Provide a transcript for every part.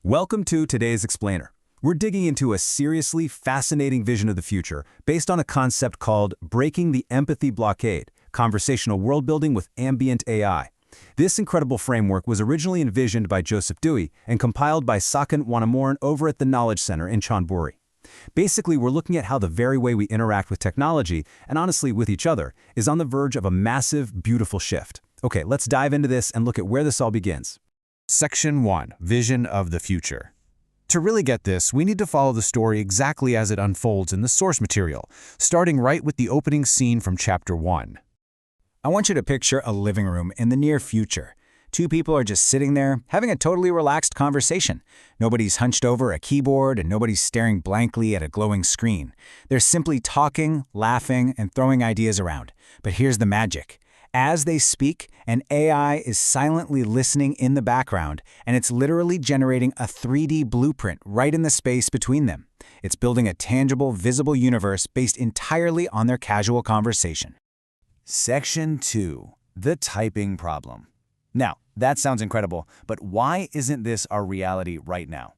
Welcome to today's Explainer. We're digging into a seriously fascinating vision of the future based on a concept called breaking the empathy blockade, conversational world building with ambient AI. This incredible framework was originally envisioned by Joseph Dewey and compiled by Sakant Wanamoran over at the Knowledge Center in Chonburi. Basically, we're looking at how the very way we interact with technology, and honestly with each other, is on the verge of a massive, beautiful shift. Okay, let's dive into this and look at where this all begins. Section 1. Vision of the Future. To really get this, we need to follow the story exactly as it unfolds in the source material, starting right with the opening scene from Chapter 1. I want you to picture a living room in the near future. Two people are just sitting there, having a totally relaxed conversation. Nobody's hunched over a keyboard and nobody's staring blankly at a glowing screen. They're simply talking, laughing, and throwing ideas around. But here's the magic. As they speak, an AI is silently listening in the background, and it's literally generating a 3D blueprint right in the space between them. It's building a tangible, visible universe based entirely on their casual conversation. Section 2. The typing problem. Now, that sounds incredible, but why isn't this our reality right now?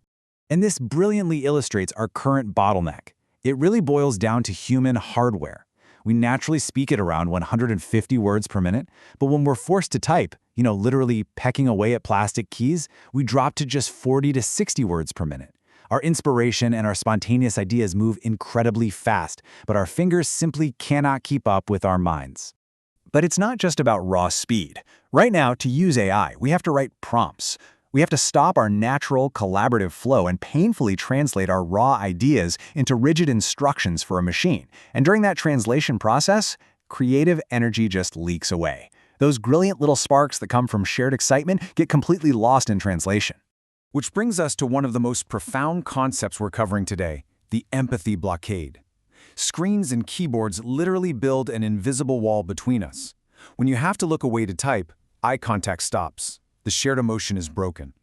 And this brilliantly illustrates our current bottleneck. It really boils down to human hardware. We naturally speak at around 150 words per minute, but when we're forced to type, literally pecking away at plastic keys, we drop to just 40 to 60 words per minute. Our inspiration and our spontaneous ideas move incredibly fast, but our fingers simply cannot keep up with our minds. But it's not just about raw speed. Right now, to use AI, we have to write prompts. We have to stop our natural, collaborative flow and painfully translate our raw ideas into rigid instructions for a machine. And during that translation process, creative energy just leaks away. Those brilliant little sparks that come from shared excitement get completely lost in translation. Which brings us to one of the most profound concepts we're covering today, the empathy blockade. Screens and keyboards literally build an invisible wall between us. When you have to look away to type, eye contact stops. The shared emotion is broken.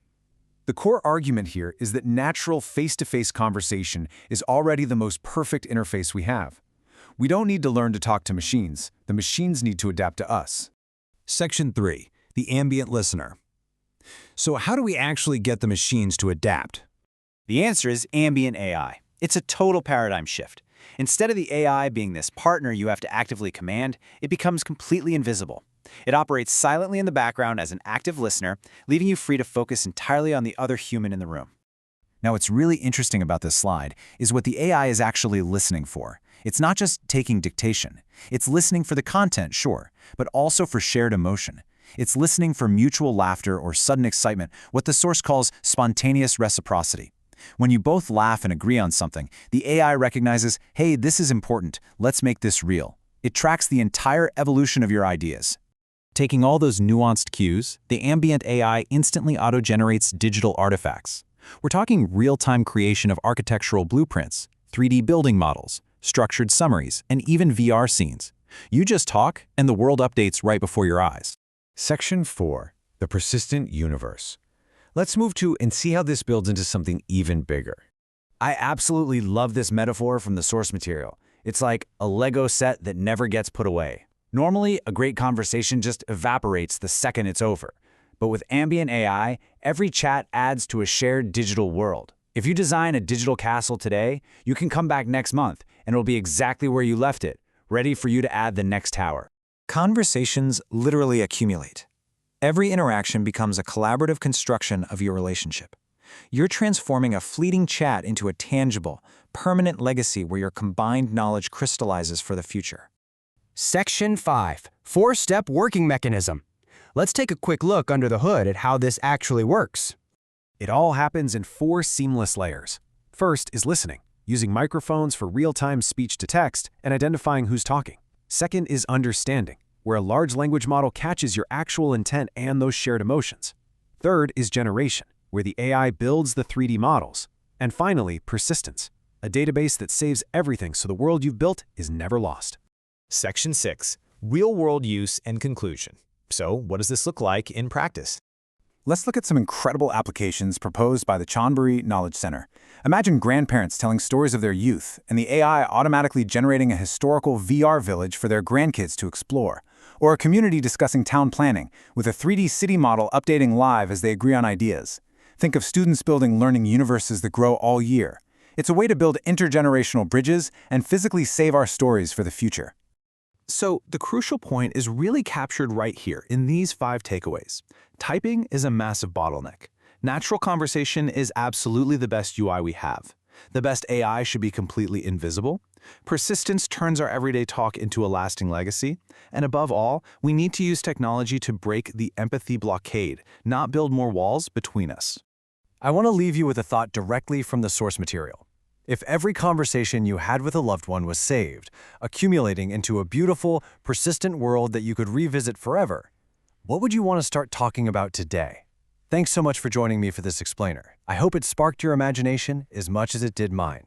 The core argument here is that natural face-to-face conversation is already the most perfect interface we have. We don't need to learn to talk to machines. The machines need to adapt to us. Section 3. The ambient listener. So how do we actually get the machines to adapt? The answer is ambient AI. It's a total paradigm shift. Instead of the AI being this partner you have to actively command, it becomes completely invisible. It operates silently in the background as an active listener, leaving you free to focus entirely on the other human in the room. Now, what's really interesting about this slide is what the AI is actually listening for. It's not just taking dictation. It's listening for the content, sure, but also for shared emotion. It's listening for mutual laughter or sudden excitement, what the source calls spontaneous reciprocity. When you both laugh and agree on something, the AI recognizes, hey, this is important, let's make this real. It tracks the entire evolution of your ideas. Taking all those nuanced cues, the ambient AI instantly auto-generates digital artifacts. We're talking real-time creation of architectural blueprints, 3D building models, structured summaries, and even VR scenes. You just talk, and the world updates right before your eyes. Section 4. The persistent universe. Let's move to and see how this builds into something even bigger. I absolutely love this metaphor from the source material. It's like a Lego set that never gets put away. Normally, a great conversation just evaporates the second it's over. But with ambient AI, every chat adds to a shared digital world. If you design a digital castle today, you can come back next month, and it'll be exactly where you left it, ready for you to add the next tower. Conversations literally accumulate. Every interaction becomes a collaborative construction of your relationship. You're transforming a fleeting chat into a tangible, permanent legacy where your combined knowledge crystallizes for the future. Section 5. Four-step working mechanism. Let's take a quick look under the hood at how this actually works. It all happens in 4 seamless layers. First is listening, using microphones for real-time speech-to-text and identifying who's talking. Second is understanding, where a large language model catches your actual intent and those shared emotions. Third is generation, where the AI builds the 3D models. And finally, persistence, a database that saves everything so the world you've built is never lost. Section 6. Real-world use and conclusion. So, what does this look like in practice? Let's look at some incredible applications proposed by the Chonburi Knowledge Center. Imagine grandparents telling stories of their youth, and the AI automatically generating a historical VR village for their grandkids to explore. Or a community discussing town planning, with a 3D city model updating live as they agree on ideas. Think of students building learning universes that grow all year. It's a way to build intergenerational bridges and physically save our stories for the future. So the crucial point is really captured right here in these 5 takeaways. Typing is a massive bottleneck. Natural conversation is absolutely the best UI we have. The best AI should be completely invisible. Persistence turns our everyday talk into a lasting legacy. And above all, we need to use technology to break the empathy blockade, not build more walls between us. I want to leave you with a thought directly from the source material. If every conversation you had with a loved one was saved, accumulating into a beautiful, persistent world that you could revisit forever, what would you want to start talking about today? Thanks so much for joining me for this explainer. I hope it sparked your imagination as much as it did mine.